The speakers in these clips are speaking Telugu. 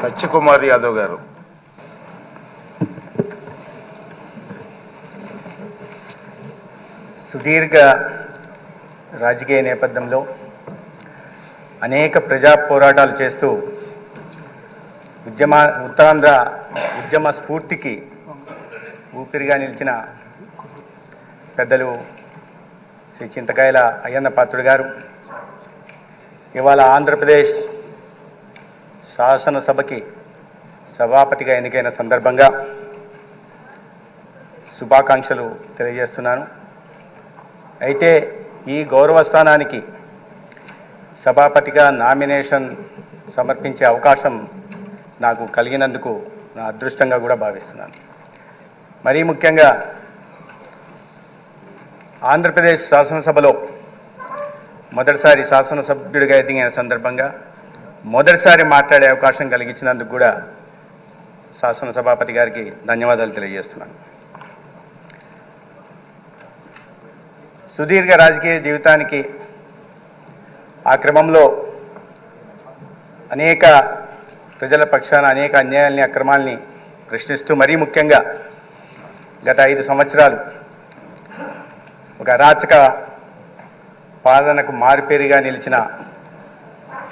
సత్యకుమార్ యాదవ్ గారు. సుదీర్ఘ రాజకీయ నేపథ్యంలో అనేక ప్రజా పోరాటాలు చేస్తూ ఉత్తరాంధ్ర ఉద్యమ స్ఫూర్తికి ఊపిరిగా నిలిచిన పెద్దలు శ్రీ చింతకాయల అయ్యన్న పాత్రుడు గారు ఇవాళ ఆంధ్రప్రదేశ్ శాసనసభకి సభాపతిగా ఎన్నికైన సందర్భంగా శుభాకాంక్షలు తెలియజేస్తున్నాను. అయితే ఈ గౌరవ స్థానానికి సభాపతిగా నామినేషన్ సమర్పించే అవకాశం నాకు కలిగినందుకు నా అదృష్టంగా కూడా భావిస్తున్నాను. మరీ ముఖ్యంగా ఆంధ్రప్రదేశ్ శాసనసభలో మొదటిసారి శాసనసభ్యుడిగా ఎదిగిన సందర్భంగా మొదటిసారి మాట్లాడే అవకాశం కలిగించినందుకు కూడా శాసనసభాపతి గారికి ధన్యవాదాలు తెలియజేస్తున్నాను. సుదీర్ఘ రాజకీయ జీవితానికి ఆ క్రమంలో అనేక ప్రజల పక్షాన అనేక అన్యాయాల్ని అక్రమాల్ని ప్రశ్నిస్తూ మరీ ముఖ్యంగా గత 5 సంవత్సరాలు ఒక అరాచక పాలనకు మారుపేరుగా నిలిచిన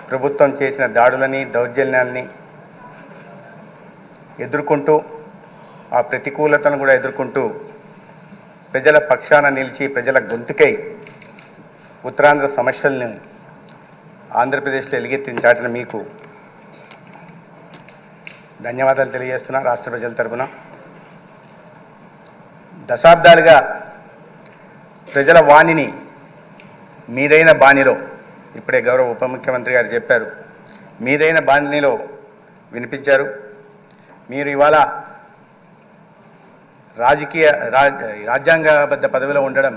ప్రభుత్వం చేసిన దాడులని దౌర్జన్యాల్ని ఎదుర్కొంటూ ఆ ప్రతికూలతను కూడా ఎదుర్కొంటూ ప్రజల పక్షాన నిలిచి ప్రజల గొంతుకై ఉత్తరాంధ్ర సమస్యలను ఆంధ్రప్రదేశ్లో ఎలుగెత్తించాటిన మీకు ధన్యవాదాలు తెలియజేస్తున్నా. రాష్ట్ర ప్రజల తరపున దశాబ్దాలుగా ప్రజల వాణిని మీదైన బాణిలో, ఇప్పుడే గౌరవ ఉప ముఖ్యమంత్రి గారు చెప్పారు, మీదైన బాణిలో వినిపించారు. మీరు ఇవాళ రాజ్యాంగబద్ధ పదవిలో ఉండడం,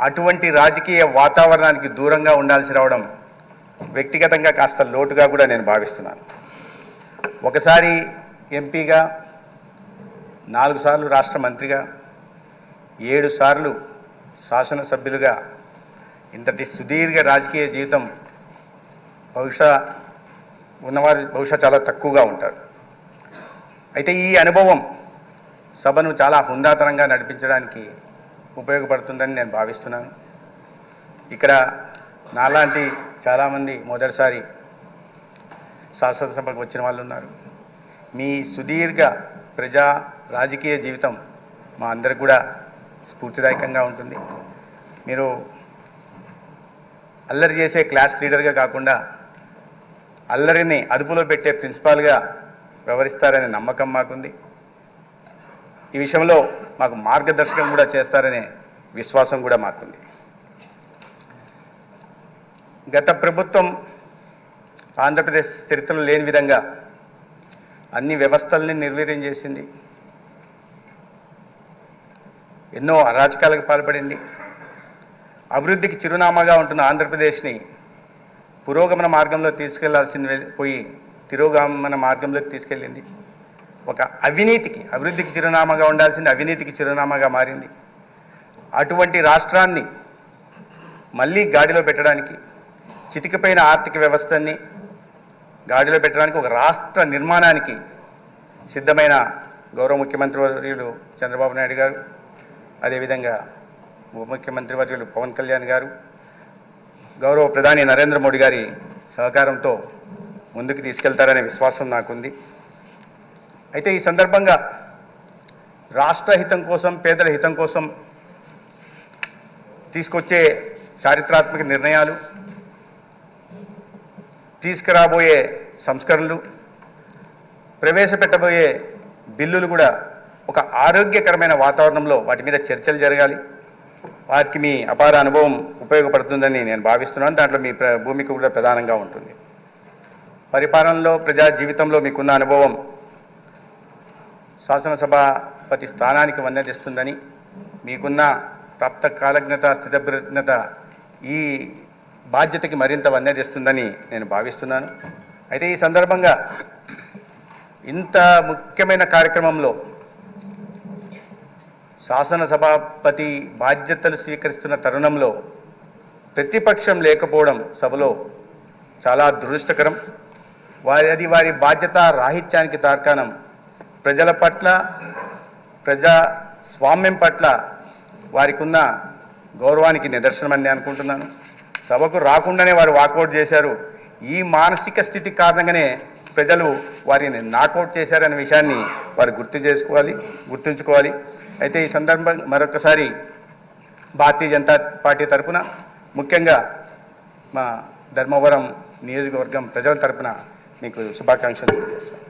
అటువంటి రాజకీయ వాతావరణానికి దూరంగా ఉండాల్సి రావడం వ్యక్తిగతంగా కాస్త లోటుగా కూడా నేను భావిస్తున్నాను. ఒకసారి ఎంపీగా, 4 సార్లు రాష్ట్ర మంత్రిగా, 7 సార్లు శాసనసభ్యులుగా ఇంతటి సుదీర్ఘ రాజకీయ జీవితం బహుశా చాలా తక్కువగా ఉంటారు. అయితే ఈ అనుభవం సభను చాలా హుందాతనంగా నడిపించడానికి ఉపయోగపడుతుందని నేను భావిస్తున్నాను. ఇక్కడ నాలాంటి చాలామంది మొదటిసారి శాసనసభకు వచ్చిన వాళ్ళు ఉన్నారు. మీ సుదీర్ఘ ప్రజా రాజకీయ జీవితం మా అందరికి కూడా స్ఫూర్తిదాయకంగా ఉంటుంది. మీరు అల్లరి చేసే క్లాస్ లీడర్గా కాకుండా అల్లరిని అదుపులో పెట్టే ప్రిన్సిపాల్గా వ్యవహరిస్తారనే నమ్మకం మాకుంది. ఈ విషయంలో మాకు మార్గదర్శకం కూడా చేస్తారనే విశ్వాసం కూడా మాకుంది. గత ప్రభుత్వం ఆంధ్రప్రదేశ్ చరిత్రలో లేని విధంగా అన్ని వ్యవస్థల్ని నిర్వీర్యం చేసింది, ఎన్నో అరాచకాలకు పాల్పడింది. అభివృద్ధికి చిరునామాగా ఉంటున్న ఆంధ్రప్రదేశ్ని పురోగమన మార్గంలో తీసుకెళ్లాల్సింది పోయి తిరోగమన మార్గంలోకి తీసుకెళ్ళింది. ఒక అభివృద్ధికి చిరునామాగా ఉండాల్సింది అవినీతికి చిరునామాగా మారింది. అటువంటి రాష్ట్రాన్ని మళ్ళీ గాడిలో పెట్టడానికి, చితికిపోయిన ఆర్థిక వ్యవస్థని గాడిలో పెట్టడానికి, ఒక రాష్ట్ర నిర్మాణానికి సిద్ధమైన గౌరవ ముఖ్యమంత్రి వర్యులు చంద్రబాబు నాయుడు గారు, అదేవిధంగా ఉప ముఖ్యమంత్రి వర్యులు పవన్ కళ్యాణ్ గారు, గౌరవ ప్రధాని నరేంద్ర మోడీ గారి సహకారంతో ముందుకు తీసుకెళ్తారనే విశ్వాసం నాకుంది. అయితే ఈ సందర్భంగా రాష్ట్ర హితం కోసం, పేదల హితం కోసం తీసుకొచ్చే చారిత్రాత్మక నిర్ణయాలు, తీసుకురాబోయే సంస్కరణలు, ప్రవేశపెట్టబోయే బిల్లులు కూడా ఒక ఆరోగ్యకరమైన వాతావరణంలో వాటి మీద చర్చలు జరగాలి. వాటికి మీ అపార అనుభవం ఉపయోగపడుతుందని నేను భావిస్తున్నాను. దాంట్లో మీ భూమిక కూడా ప్రధానంగా ఉంటుంది. పరిపాలనలో, ప్రజా జీవితంలో మీకున్న అనుభవం శాసనసభాపతి స్థానానికి వన్నెదిస్తుందని, మీకున్న ప్రాప్త కాలజ్ఞత, స్థితప్రజ్ఞత ఈ బాధ్యతకి మరింత వన్నెదిస్తుందని నేను భావిస్తున్నాను. అయితే ఈ సందర్భంగా ఇంత ముఖ్యమైన కార్యక్రమంలో శాసనసభాపతి బాధ్యతలు స్వీకరిస్తున్న తరుణంలో ప్రతిపక్షం లేకపోవడం సభలో చాలా దురదృష్టకరం. అది వారి బాధ్యత రాహిత్యానికి తార్కాణం. ప్రజల పట్ల ప్రజాస్వామ్యం పట్ల వారికి ఉన్న గౌరవానికి నిదర్శనమని అనుకుంటున్నాను. సభకు రాకుండానే వారు వాకౌట్ చేశారు. ఈ మానసిక స్థితి కారణంగానే ప్రజలు వారిని నాకౌట్ చేశారనే విషయాన్ని వారు గుర్తుంచుకోవాలి. అయితే ఈ సందర్భం మరొకసారి భారతీయ జనతా పార్టీ తరఫున, ముఖ్యంగా మా ధర్మవరం నియోజకవర్గం ప్రజల తరఫున మీకు శుభాకాంక్షలు తెలియజేస్తాను.